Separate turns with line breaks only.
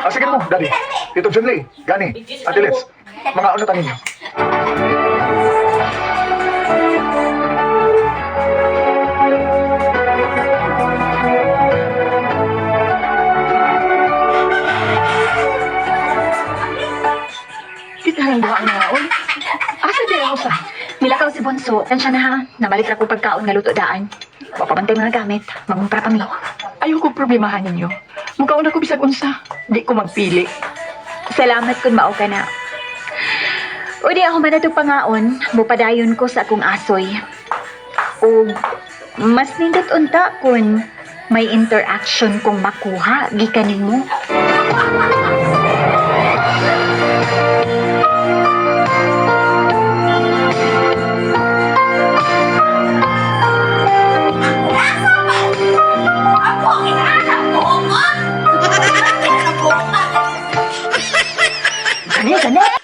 Sige mo, Daddy. Tito Junley, Gani, Ate Liz. Mga ano tanin niyo?
Kita lang duha nga on. Asa di ako sa?
Milakaw si Bonso. Tansya na ha. Nabalik ra ko pagkaon nga luto daan. Papabantay mga gamit. Mangumpra pa mi.
Ayoko problemahan ninyo. Mukhaon ako bisag unsa. Di ko magpili.
Salamat kung mao ka na. O di ako manatog pangaon. Mupadayon ko sa akong asoy. O mas nindot unta kung may interaction kong makuha gikanin mo.
Gani, gani.